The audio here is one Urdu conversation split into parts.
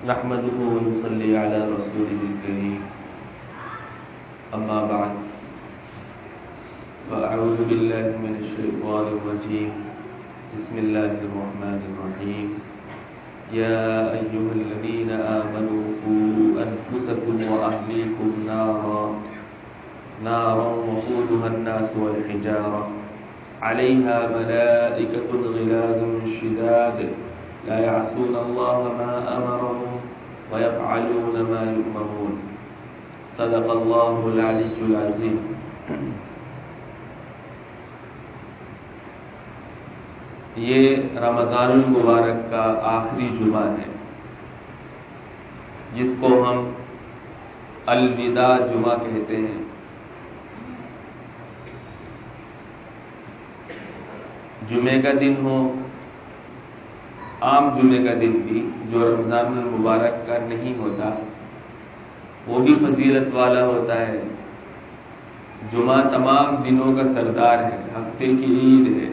نحمده ونصلي على رسوله الكريم اما بعد فاعوذ بالله من الشيطان الرجيم بسم الله الرحمن الرحيم يا ايها الذين آمنوا قوا انفسكم واهليكم نارا وقودها الناس والحجارة عليها ملائكة غلاظ شداد لا يعصون الله ما أمرهم ويفعلون ما يؤمرون صدق الله العلي العظيم۔ یہ رمضان المبارک کا آخری جمعہ ہے جس کو ہم الوداع جمعہ کہتے ہیں۔ جمعے کا دن ہو، عام جمعے کا دن بھی جو رمضان المبارک کا نہیں ہوتا وہ بھی فضیلت والا ہوتا ہے۔ جمعہ تمام دنوں کا سردار ہے، ہفتے کی عید ہے،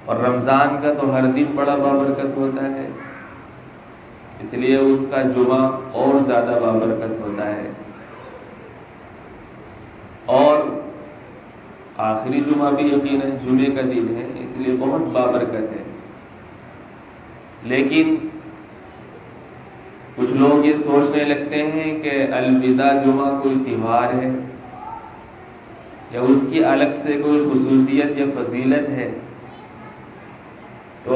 اور رمضان کا تو ہر دن بڑا بابرکت ہوتا ہے، اس لیے اس کا جمعہ اور زیادہ بابرکت ہوتا ہے۔ اور آخری جمعہ بھی یقیناً جمعے کا دن ہے، اس لیے بہت بابرکت ہے۔ لیکن کچھ لوگ یہ سوچنے لگتے ہیں کہ الوداع جمعہ کوئی تہوار ہے یا اس کی الگ سے کوئی خصوصیت یا فضیلت ہے، تو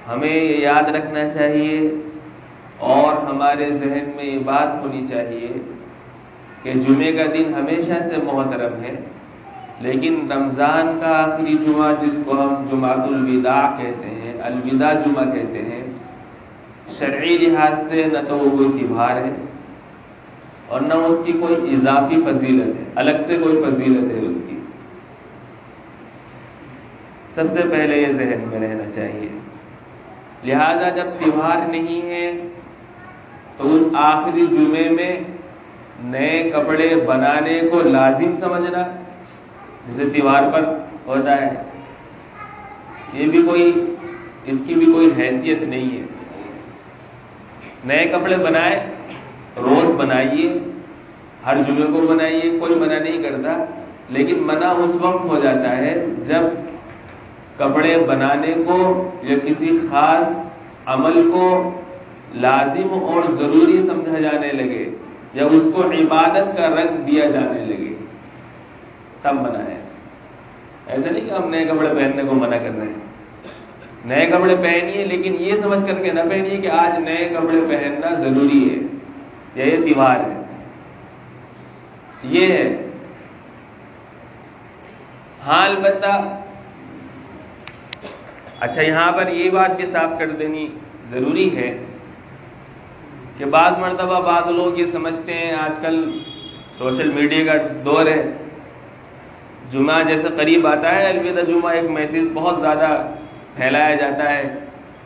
ہمیں یہ یاد رکھنا چاہیے اور ہمارے ذہن میں یہ بات ہونی چاہیے کہ جمعے کا دن ہمیشہ سے محترم ہے، لیکن رمضان کا آخری جمعہ جس کو ہم جمعۃ الوداع کہتے ہیں، الوداع جمعہ کہتے ہیں، شرعی لحاظ سے نہ تو وہ کوئی تہوار ہے اور نہ اس کی کوئی اضافی فضیلت ہے، الگ سے کوئی فضیلت ہے اس کی۔ سب سے پہلے یہ ذہن میں رہنا چاہیے۔ لہذا جب تہوار نہیں ہے تو اس آخری جمعے میں نئے کپڑے بنانے کو لازم سمجھنا جسے تہوار پر ہوتا ہے، یہ بھی اس کی بھی کوئی حیثیت نہیں ہے۔ نئے کپڑے بنائے، روز بنائیے، ہر جمعے کو بنائیے، کوئی منع نہیں کرتا، لیکن منع اس وقت ہو جاتا ہے جب کپڑے بنانے کو یا کسی خاص عمل کو لازم اور ضروری سمجھا جانے لگے یا اس کو عبادت کا رنگ دیا جانے لگے، تب منع ہے۔ ایسا نہیں کہ ہم نئے کپڑے پہننے کو منع کر رہے ہیں، نئے کپڑے پہنیے، لیکن یہ سمجھ کر کے نہ پہنیے کہ آج نئے کپڑے پہننا ضروری ہے یا یہ تہوار ہے، یہ ہے۔ ہاں البتہ اچھا یہاں پر یہ بات بھی صاف کر دینی ضروری ہے کہ بعض مرتبہ بعض لوگ یہ سمجھتے ہیں، آج کل سوشل میڈیا کا دور ہے، جمعہ جیسے قریب آتا ہے الوداع جمعہ ایک میسیج بہت زیادہ پھیلایا جاتا ہے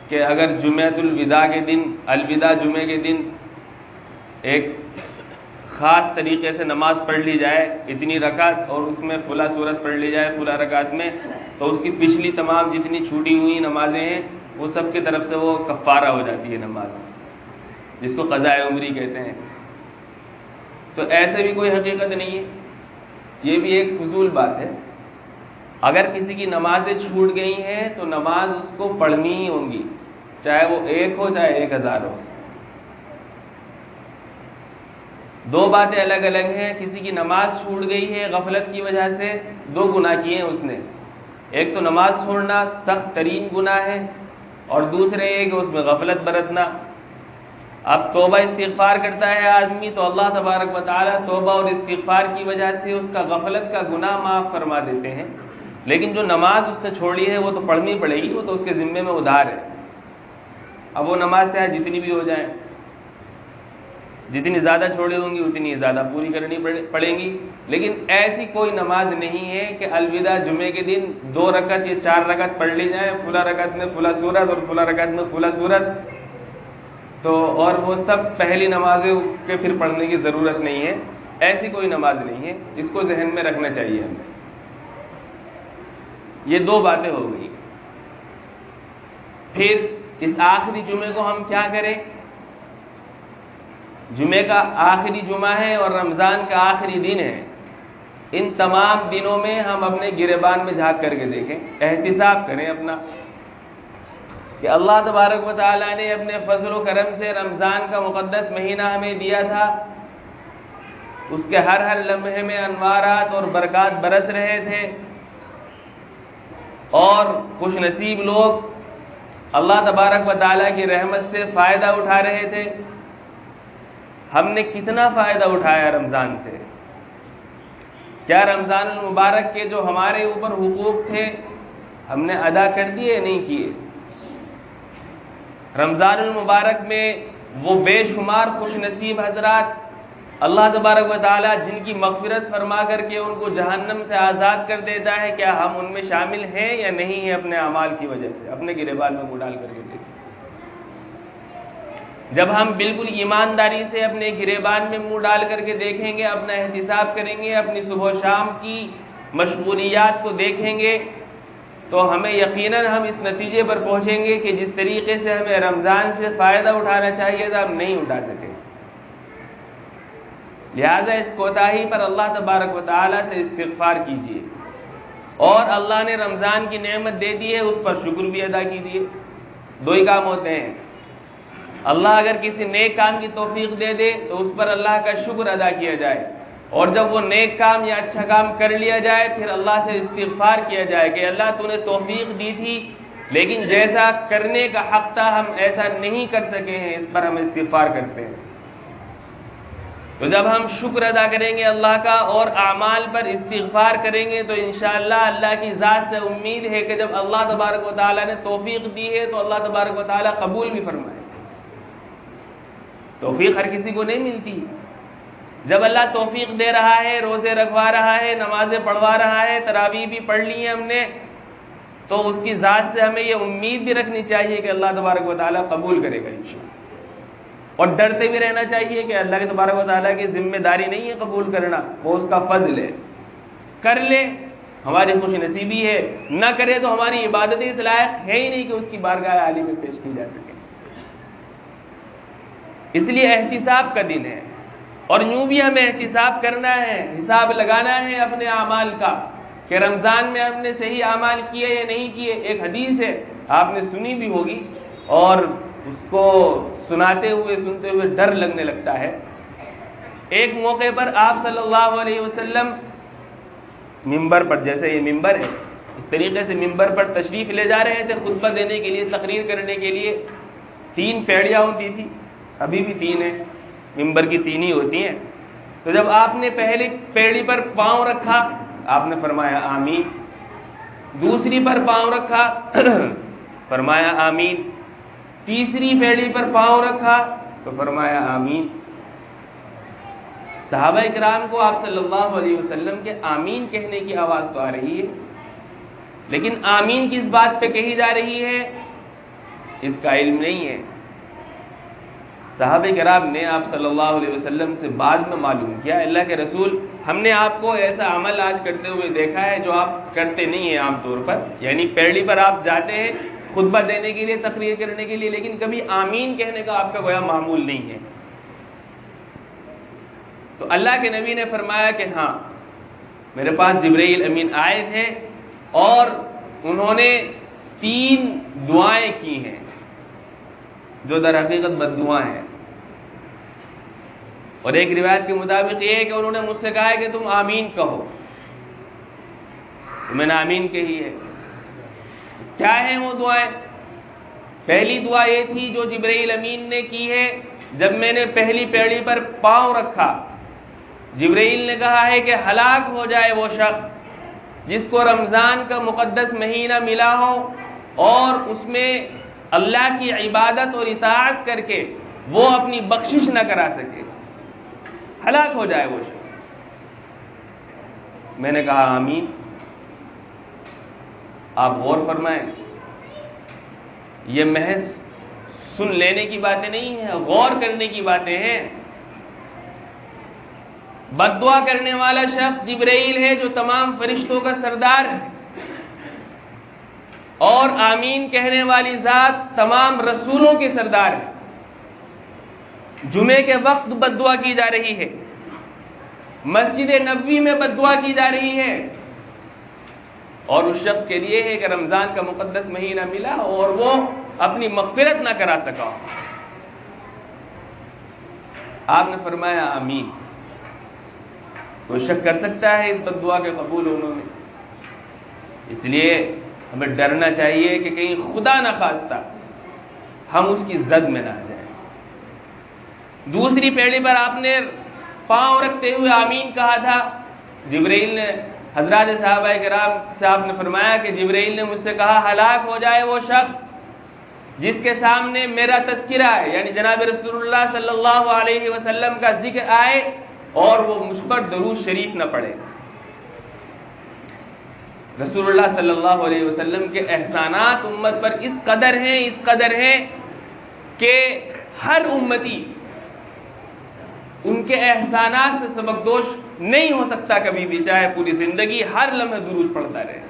کہ اگر جمعۃ الوداع کے دن، الوداع جمعے کے دن ایک خاص طریقے سے نماز پڑھ لی جائے، اتنی رکعت، اور اس میں فلاں سورت پڑھ لی جائے فلاں رکعت میں، تو اس کی پچھلی تمام جتنی چھوٹی ہوئی نمازیں ہیں وہ سب کی طرف سے وہ کفارہ ہو جاتی ہے نماز، جس کو قضاء عمری کہتے ہیں۔ تو ایسے بھی کوئی حقیقت نہیں ہے، یہ بھی ایک فضول بات ہے۔ اگر کسی کی نمازیں چھوٹ گئی ہیں تو نماز اس کو پڑھنی ہی ہوں گی، چاہے وہ 1 ہو چاہے 1000 ہو۔ دو باتیں الگ الگ ہیں، کسی کی نماز چھوٹ گئی ہے غفلت کی وجہ سے، 2 گناہ کیے ہیں اس نے، ایک تو نماز چھوڑنا سخت ترین گناہ ہے، اور دوسرے یہ کہ اس میں غفلت برتنا۔ اب توبہ استغفار کرتا ہے آدمی تو اللہ تبارک و تعالی توبہ اور استغفار کی وجہ سے اس کا غفلت کا گناہ معاف فرما دیتے ہیں، لیکن جو نماز اس نے چھوڑی ہے وہ تو پڑھنی پڑے گی، وہ تو اس کے ذمے میں ادھار ہے۔ اب وہ نماز چاہے جتنی بھی ہو جائے، جتنی زیادہ چھوڑی ہوں گی اتنی زیادہ پوری کرنی پڑیں گی، لیکن ایسی کوئی نماز نہیں ہے کہ الوداع جمعے کے دن 2 رکعت یا 4 رکعت پڑھ لی جائیں، فلاں رکعت میں فلاں سورت اور فلاں رکعت میں فلاں سورت، تو اور وہ سب پہلی نمازیں کے پھر پڑھنے کی ضرورت نہیں ہے، ایسی کوئی نماز نہیں ہے، اس کو ذہن میں رکھنا چاہیے ہمیں۔ یہ 2 باتیں ہو گئی۔ پھر اس آخری جمعے کو ہم کیا کریں؟ جمعے کا آخری جمعہ ہے اور رمضان کا آخری دن ہے، ان تمام دنوں میں ہم اپنے گریبان میں جھانک کر کے دیکھیں، احتساب کریں اپنا کہ اللہ تبارک و تعالیٰ نے اپنے فضل و کرم سے رمضان کا مقدس مہینہ ہمیں دیا تھا، اس کے ہر ہر لمحے میں انوارات اور برکات برس رہے تھے، اور خوش نصیب لوگ اللہ تبارک و تعالیٰ کی رحمت سے فائدہ اٹھا رہے تھے۔ ہم نے کتنا فائدہ اٹھایا رمضان سے؟ کیا رمضان المبارک کے جو ہمارے اوپر حقوق تھے ہم نے ادا کر دیے؟ نہیں کیے۔ رمضان المبارک میں وہ بے شمار خوش نصیب حضرات اللہ تبارک و تعالیٰ جن کی مغفرت فرما کر کے ان کو جہنم سے آزاد کر دیتا ہے، کیا ہم ان میں شامل ہیں یا نہیں ہیں؟ اپنے اعمال کی وجہ سے اپنے گریبان میں منہ ڈال کر کے دیکھیں۔ جب ہم بالکل ایمانداری سے اپنے گریبان میں منہ ڈال کر کے دیکھیں گے، اپنا احتساب کریں گے، اپنی صبح و شام کی مشغولیات کو دیکھیں گے، تو ہمیں یقیناً ہم اس نتیجے پر پہنچیں گے کہ جس طریقے سے ہمیں رمضان سے فائدہ اٹھانا چاہیے تھا ہم نہیں اٹھا سکے۔ لہٰذا اس کوتاہی پر اللہ تبارک و تعالیٰ سے استغفار کیجیے، اور اللہ نے رمضان کی نعمت دے دی ہے اس پر شکر بھی ادا کیجیے۔ دو ہی کام ہوتے ہیں، اللہ اگر کسی نیک کام کی توفیق دے دے تو اس پر اللہ کا شکر ادا کیا جائے، اور جب وہ نیک کام یا اچھا کام کر لیا جائے پھر اللہ سے استغفار کیا جائے کہ اللہ تو نے توفیق دی تھی لیکن جیسا کرنے کا حق تھا ہم ایسا نہیں کر سکے ہیں، اس پر ہم استغفار کرتے ہیں۔ تو جب ہم شکر ادا کریں گے اللہ کا اور اعمال پر استغفار کریں گے تو انشاءاللہ اللہ کی ذات سے امید ہے کہ جب اللہ تبارک و تعالیٰ نے توفیق دی ہے تو اللہ تبارک و تعالیٰ قبول بھی فرمائے۔ توفیق ہر کسی کو نہیں ملتی۔ جب اللہ توفیق دے رہا ہے، روزے رکھوا رہا ہے، نمازیں پڑھوا رہا ہے، تراویح بھی پڑھ لی ہیں ہم نے، تو اس کی ذات سے ہمیں یہ امید بھی رکھنی چاہیے کہ اللہ تبارک و تعالیٰ قبول کرے گا انشاءاللہ، اور ڈرتے بھی رہنا چاہیے کہ اللہ کے تبارک و تعالیٰ کی ذمہ داری نہیں ہے قبول کرنا، وہ اس کا فضل ہے۔ کر لے ہماری خوش نصیبی ہے، نہ کرے تو ہماری عبادت اس لائق ہے ہی نہیں کہ اس کی بارگاہ عالی میں پیش کی جا سکے۔ اس لیے احتساب کا دن ہے، اور یوں بھی ہمیں احتساب کرنا ہے، حساب لگانا ہے اپنے اعمال کا کہ رمضان میں ہم نے صحیح اعمال کیے یا نہیں کیے۔ ایک حدیث ہے آپ نے سنی بھی ہوگی، اور اس کو سناتے ہوئے سنتے ہوئے ڈر لگنے لگتا ہے۔ ایک موقع پر آپ صلی اللہ علیہ وسلم ممبر پر، جیسے یہ ممبر ہے اس طریقے سے ممبر پر تشریف لے جا رہے تھے خطبہ دینے کے لیے، تقریر کرنے کے لیے۔ 3 پیڑیاں ہوتی تھی، ابھی بھی 3 ہیں، ممبر کی 3 ہی ہوتی ہیں۔ تو جب آپ نے پہلی پیڑی پر پاؤں رکھا آپ نے فرمایا آمین، دوسری پر پاؤں رکھا فرمایا آمین، تیسری پیڑی پر پاؤں رکھا تو فرمایا آمین۔ صحابہ اکرام کو آپ صلی اللہ علیہ وسلم کے آمین کہنے کی آواز تو آ رہی ہے، لیکن آمین کس بات پہ کہی جا رہی ہے اس کا علم نہیں ہے۔ صحابہ کرام نے آپ صلی اللہ علیہ وسلم سے بعد میں معلوم کیا، اللہ کے رسول ہم نے آپ کو ایسا عمل آج کرتے ہوئے دیکھا ہے جو آپ کرتے نہیں ہیں عام طور پر، یعنی پیڑی پر آپ جاتے ہیں خطبہ دینے کے لیے، تقریر کرنے کے لیے، لیکن کبھی آمین کہنے کا آپ کا گویا معمول نہیں ہے۔ تو اللہ کے نبی نے فرمایا کہ ہاں میرے پاس جبرائیل امین آئے تھے اور انہوں نے 3 دعائیں کی ہیں جو در حقیقت بد دعا ہیں، اور ایک روایت کے مطابق یہ ہے کہ انہوں نے مجھ سے کہا ہے کہ تم آمین کہو، تو میں نے آمین کہی ہے۔ کیا ہیں وہ دعائیں؟ پہلی دعا یہ تھی جو جبرائیل امین نے کی ہے، جب میں نے پہلی پیڑی پر پاؤں رکھا جبرائیل نے کہا ہے کہ ہلاک ہو جائے وہ شخص جس کو رمضان کا مقدس مہینہ ملا ہو اور اس میں اللہ کی عبادت اور اطاعت کر کے وہ اپنی بخشش نہ کرا سکے، ہلاک ہو جائے وہ شخص۔ میں نے کہا آمین۔ آپ غور فرمائیں، یہ محض سن لینے کی باتیں نہیں ہیں، غور کرنے کی باتیں ہیں۔ بد دعا کرنے والا شخص جبرائیل ہے جو تمام فرشتوں کا سردار ہے، اور آمین کہنے والی ذات تمام رسولوں کے سردار ہے۔ جمعے کے وقت بد دعا کی جا رہی ہے، مسجد نبوی میں بد دعا کی جا رہی ہے، اور اس شخص کے لیے ہے کہ رمضان کا مقدس مہینہ ملا اور وہ اپنی مغفرت نہ کرا سکا۔ آپ نے فرمایا آمین۔ کوئی شک کر سکتا ہے اس بد دعا کے قبول ہونے میں؟ اس لیے ہمیں ڈرنا چاہیے کہ کہیں خدا نہ خواستہ ہم اس کی زد میں نہ آ جائیں۔ دوسری پیڑھی پر آپ نے پاؤں رکھتے ہوئے آمین کہا تھا۔ جبرائیل نے حضرات صحابہ کرام سے آپ نے فرمایا کہ جبرائیل نے مجھ سے کہا ہلاک ہو جائے وہ شخص جس کے سامنے میرا تذکرہ ہے، یعنی جناب رسول اللہ صلی اللہ علیہ وسلم کا ذکر آئے اور وہ مجھ پر درود شریف نہ پڑھے۔ رسول اللہ صلی اللہ علیہ وسلم کے احسانات امت پر اس قدر ہیں کہ ہر امتی ان کے احسانات سے سبکدوش نہیں ہو سکتا کبھی بھی، چاہے پوری زندگی ہر لمحے درود پڑھتا رہے۔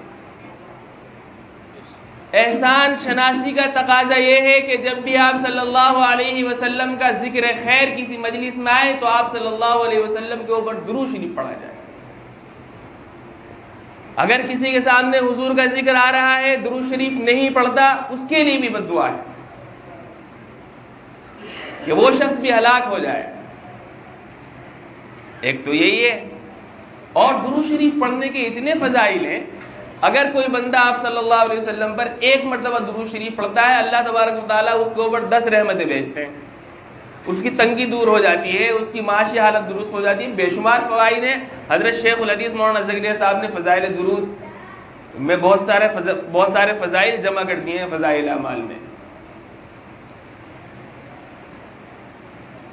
احسان شناسی کا تقاضا یہ ہے کہ جب بھی آپ صلی اللہ علیہ وسلم کا ذکر خیر کسی مجلس میں آئے تو آپ صلی اللہ علیہ وسلم کے اوپر درود شریف پڑھا جائے۔ اگر کسی کے سامنے حضور کا ذکر آ رہا ہے درود شریف نہیں پڑھتا، اس کے لیے بھی بد دعا ہے کہ وہ شخص بھی ہلاک ہو جائے۔ ایک تو یہی ہے، اور درود شریف پڑھنے کے اتنے فضائل ہیں۔ اگر کوئی بندہ آپ صلی اللہ علیہ وسلم پر ایک مرتبہ درود شریف پڑھتا ہے، اللہ تبارک و تعالیٰ اس کے اوپر 10 رحمتیں بھیجتے ہیں، اس کی تنگی دور ہو جاتی ہے، اس کی معاشی حالت درست ہو جاتی ہے۔ بے شمار فوائد ہیں۔ حضرت شیخ الحدیث مولانا زکریا صاحب نے فضائل درود میں بہت سارے فضائل جمع کر دیے ہیں فضائل اعمال میں۔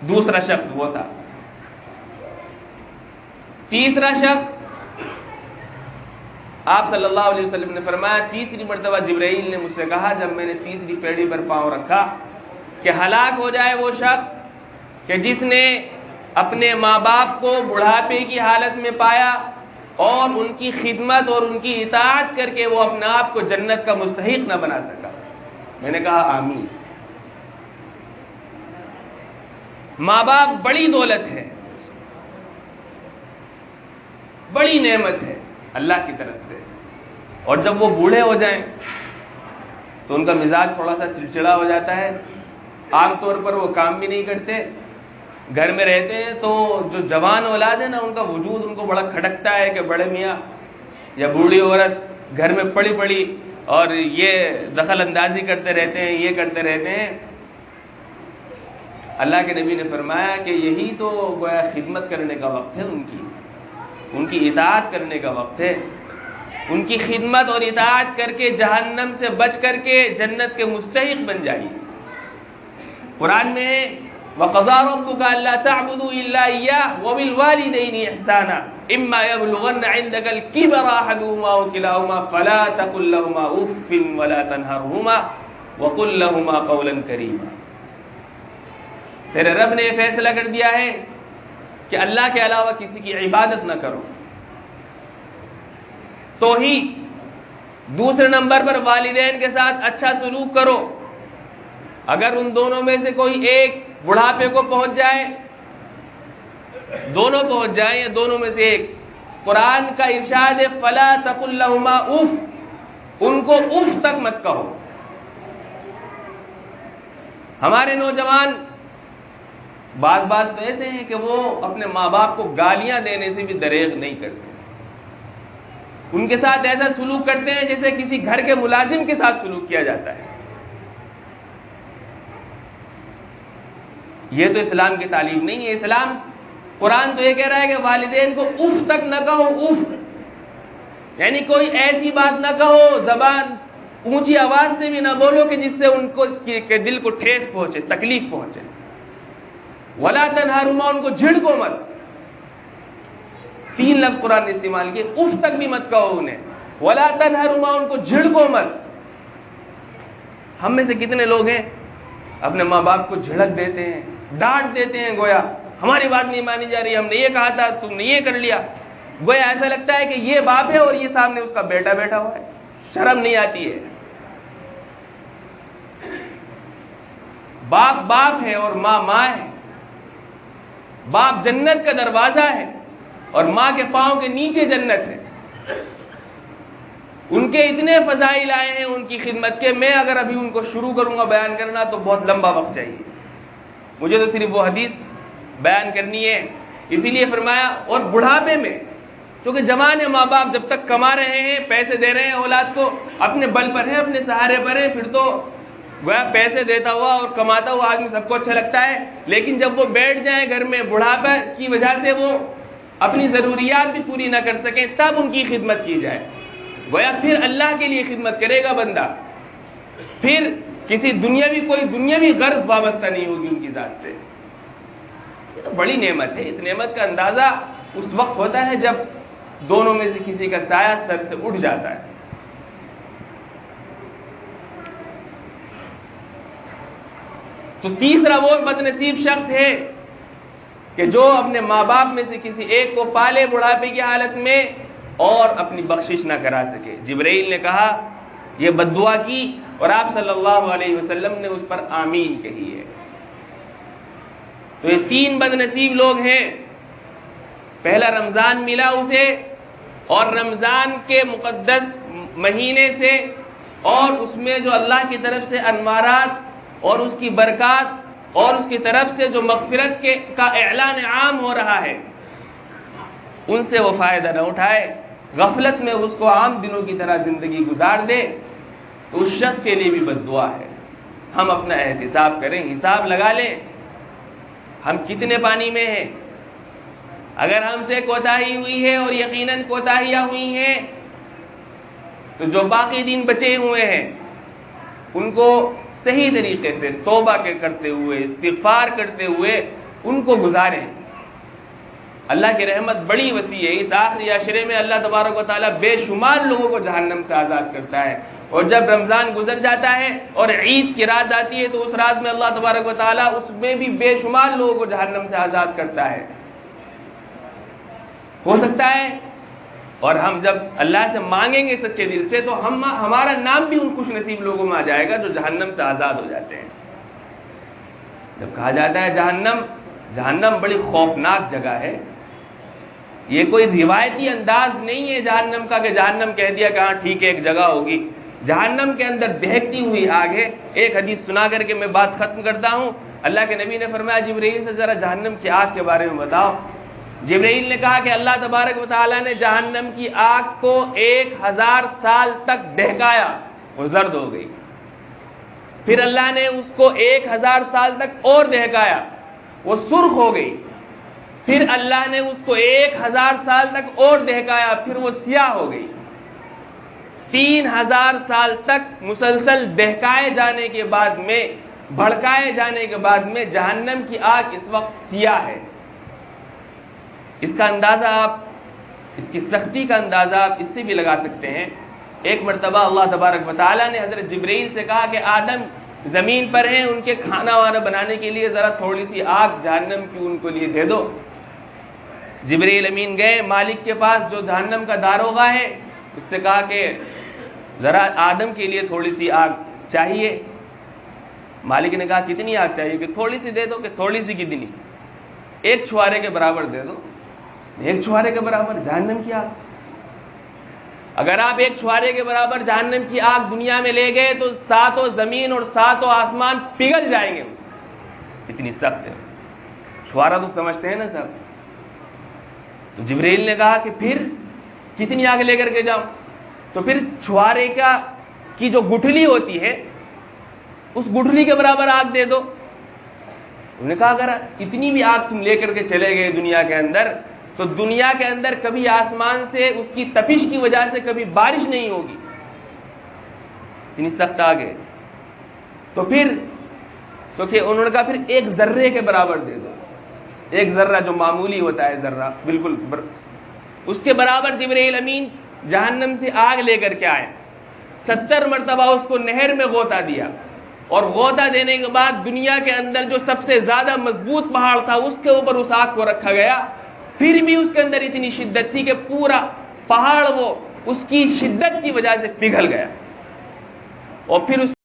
دوسرا شخص وہ تھا۔ تیسرا شخص آپ صلی اللہ علیہ وسلم نے فرمایا، تیسری مرتبہ جبرائیل نے مجھ سے کہا جب میں نے تیسری پیڑھی پر پاؤں رکھا کہ ہلاک ہو جائے وہ شخص کہ جس نے اپنے ماں باپ کو بڑھاپے کی حالت میں پایا اور ان کی خدمت اور ان کی اطاعت کر کے وہ اپنے آپ کو جنت کا مستحق نہ بنا سکا۔ میں نے کہا آمین۔ ماں باپ بڑی دولت ہے، بڑی نعمت ہے اللہ کی طرف سے، اور جب وہ بوڑھے ہو جائیں تو ان کا مزاج تھوڑا سا چڑچڑا ہو جاتا ہے، عام طور پر وہ کام بھی نہیں کرتے، گھر میں رہتے ہیں، تو جو جوان اولاد ہے نا ان کا وجود ان کو بڑا کھٹکتا ہے کہ بڑے میاں یا بوڑھی عورت گھر میں پڑی پڑی اور یہ دخل اندازی کرتے رہتے ہیں، یہ کرتے رہتے ہیں۔ اللہ کے نبی نے فرمایا کہ یہی تو گویا خدمت کرنے کا وقت ہے، ان کی اطاعت کرنے کا وقت ہے۔ ان کی خدمت اور اطاعت کر کے جہنم سے بچ کر کے جنت کے مستحق بن جائیے۔ قرآن میں ہے وَقَضَىٰ رَبُّكَ أَلَّا تَعْبُدُوا إِلَّا إِيَّاهُ وَبِالْوَالِدَيْنِ إِحْسَانًا إِمَّا يَبْلُغَنَّ عِندَكَ الْكِبَرَ أَحَدُهُمَا أَوْ كِلَاهُمَا فَلَا تَقُل لَّهُمَا أُفٍّ وَلَا تَنْهَرْهُمَا وَقُل لَّهُمَا قَوْلًا كَرِيمًا۔ تیرے رب نے یہ فیصلہ کر دیا ہے کہ اللہ کے علاوہ کسی کی عبادت نہ کرو۔ توحید۔ دوسرے نمبر پر والدین کے ساتھ اچھا سلوک کرو۔ اگر ان دونوں میں سے کوئی ایک بڑھاپے کو پہنچ جائے، دونوں پہنچ جائیں یا دونوں میں سے ایک، قرآن کا ارشاد ہے فلا تقل لہما اف، ان کو اف تک مت کہو۔ ہمارے نوجوان بعض تو ایسے ہیں کہ وہ اپنے ماں باپ کو گالیاں دینے سے بھی دریغ نہیں کرتے، ان کے ساتھ ایسا سلوک کرتے ہیں جیسے کسی گھر کے ملازم کے ساتھ سلوک کیا جاتا ہے۔ یہ تو اسلام کی تعلیم نہیں ہے۔ اسلام قرآن تو یہ کہہ رہا ہے کہ والدین کو اف تک نہ کہو، اف یعنی کوئی ایسی بات نہ کہو، زبان اونچی آواز سے بھی نہ بولو کہ جس سے ان کو کے دل کو ٹھیس پہنچے، تکلیف پہنچے۔ ولا تنہرہما، ان کو جھڑکو مت۔ 3 لفظ قرآن نے استعمال کیے، اف تک بھی مت کہو انہیں، ولا تنہرہما، ان کو جھڑکو مت۔ ہم میں سے کتنے لوگ ہیں اپنے ماں باپ کو جھڑک دیتے ہیں، ڈانٹ دیتے ہیں، گویا ہماری بات نہیں مانی جا رہی، ہم نے یہ کہا تھا تم نے یہ کر لیا۔ گویا ایسا لگتا ہے کہ یہ باپ ہے اور یہ سامنے اس کا بیٹا بیٹھا ہوا ہے، شرم نہیں آتی ہے۔ باپ باپ ہے اور ماں ماں ہے. باپ جنت کا دروازہ ہے اور ماں کے پاؤں کے نیچے جنت ہے. ان کے اتنے فضائل آئے ہیں ان کی خدمت کے, میں اگر ابھی ان کو شروع کروں گا بیان کرنا تو بہت لمبا وقت چاہیے. مجھے تو صرف وہ حدیث بیان کرنی ہے. اسی لیے فرمایا, اور بڑھاپے میں, کیونکہ جوان ہے ماں باپ جب تک کما رہے ہیں, پیسے دے رہے ہیں اولاد کو, اپنے بل پر ہیں, اپنے سہارے پر ہیں, پھر تو گویا پیسے دیتا ہوا اور کماتا ہوا آدمی سب کو اچھا لگتا ہے. لیکن جب وہ بیٹھ جائیں گھر میں, بڑھاپا کی وجہ سے وہ اپنی ضروریات بھی پوری نہ کر سکیں, تب ان کی خدمت کی جائے. گویا پھر اللہ کے لیے خدمت کرے گا بندہ, پھر کسی کوئی دنیاوی غرض وابستہ نہیں ہوگی ان کی ذات سے. یہ تو بڑی نعمت ہے. اس نعمت کا اندازہ اس وقت ہوتا ہے جب دونوں میں سے کسی کا سایہ سر سے اٹھ جاتا ہے. تو تیسرا وہ بد نصیب شخص ہے کہ جو اپنے ماں باپ میں سے کسی ایک کو پالے بڑھاپے کی حالت میں اور اپنی بخشش نہ کرا سکے. جبرائیل نے کہا, یہ بد دعا کی, اور آپ صلی اللہ علیہ وسلم نے اس پر آمین کہی ہے. تو یہ تین بد نصیب لوگ ہیں. پہلا, رمضان ملا اسے, اور رمضان کے مقدس مہینے سے اور اس میں جو اللہ کی طرف سے انوارات اور اس کی برکات اور اس کی طرف سے جو مغفرت کا اعلان عام ہو رہا ہے, ان سے وہ فائدہ نہ اٹھائے, غفلت میں اس کو عام دنوں کی طرح زندگی گزار دے, تو اس شخص کے لیے بھی بد دعا ہے. ہم اپنا احتساب کریں, حساب لگا لیں, ہم کتنے پانی میں ہیں. اگر ہم سے کوتاہی ہوئی ہے, اور یقیناً کوتاہیاں ہوئی ہیں, تو جو باقی دن بچے ہوئے ہیں ان کو صحیح طریقے سے توبہ کرتے ہوئے, استغفار کرتے ہوئے ان کو گزاریں. اللہ کی رحمت بڑی وسیع ہے. اس آخری عشرے میں اللہ تبارک و تعالیٰ بے شمار لوگوں کو جہنم سے آزاد کرتا ہے, اور جب رمضان گزر جاتا ہے اور عید کی رات آتی ہے تو اس رات میں اللہ تبارک و تعالیٰ اس میں بھی بے شمار لوگوں کو جہنم سے آزاد کرتا ہے. ہو سکتا ہے, اور ہم جب اللہ سے مانگیں گے سچے دل سے, تو ہمارا نام بھی ان خوش نصیب لوگوں میں آ جائے گا جو جہنم سے آزاد ہو جاتے ہیں. جب کہا جاتا ہے جہنم بڑی خوفناک جگہ ہے, یہ کوئی روایتی انداز نہیں ہے جہنم کا کہ جہنم کہہ دیا کہ ہاں ٹھیک ہے ایک جگہ ہوگی. جہنم کے اندر دہکتی ہوئی آگ ہے. ایک حدیث سنا کر کے میں بات ختم کرتا ہوں. اللہ کے نبی نے فرمایا, جبرائیل سے ذرا جہنم کی آگ کے بارے میں بتاؤ. جبرائیل نے کہا کہ اللہ تبارک و تعالیٰ نے جہنم کی آگ کو 1000 سال تک دہکایا, وہ زرد ہو گئی. پھر اللہ نے اس کو 1000 سال تک اور دہکایا, وہ سرخ ہو گئی. پھر اللہ نے اس کو 1000 سال تک اور دہکایا, پھر وہ سیاہ ہو گئی. 3000 سال تک مسلسل دہکائے جانے کے بعد میں, بھڑکائے جانے کے بعد میں جہنم کی آگ اس وقت سیاہ ہے. اس کا اندازہ آپ, اس کی سختی کا اندازہ آپ اس سے بھی لگا سکتے ہیں. ایک مرتبہ اللہ تبارک و تعالیٰ نے حضرت جبرائیل سے کہا کہ آدم زمین پر ہیں, ان کے کھانا وانا بنانے کے لیے ذرا تھوڑی سی آگ جہنم کی ان کو لیے دے دو. جبرائیل امین گئے مالک کے پاس جو جہنم کا داروغہ ہے, اس سے کہا کہ ذرا آدم کے لیے تھوڑی سی آگ چاہیے. مالک نے کہا کتنی آگ چاہیے؟ کہ تھوڑی سی دے دو. کہ تھوڑی سی کتنی؟ 1 چھوارے کے برابر دے دو. 1 چھوارے کے برابر جہنم کی آگ. اگر آپ 1 چھوارے کے برابر جہنم کی آگ دنیا میں لے گئے تو 7 زمین اور 7 آسمان پگھل جائیں گے اس سے, اتنی سخت ہے. چھوارا تو سمجھتے ہیں نا سب. تو جبرائیل نے کہا کہ پھر کتنی آگ لے کر کے جاؤں؟ تو پھر چھوارے کی جو گٹھلی ہوتی ہے, اس گٹھلی کے برابر آگ دے دو. انہوں نے کہا اگر اتنی بھی آگ تم لے کر کے چلے گئے دنیا کے اندر, تو دنیا کے اندر کبھی آسمان سے اس کی تپش کی وجہ سے کبھی بارش نہیں ہوگی, اتنی سخت آگ ہے. تو کہ انہوں نے کہا پھر 1 ذرے کے برابر دے دو. 1 ذرہ جو معمولی ہوتا ہے, ذرہ بالکل اس کے برابر جبرائیل امین جہنم سے آگ لے کر کے آئے. 70 مرتبہ اس کو نہر میں غوطہ دیا, اور غوطہ دینے کے بعد دنیا کے اندر جو سب سے زیادہ مضبوط پہاڑ تھا اس کے اوپر اس آگ کو رکھا گیا. پھر بھی اس کے اندر اتنی شدت تھی کہ پورا پہاڑ وہ اس کی شدت کی وجہ سے پگھل گیا, اور پھر اس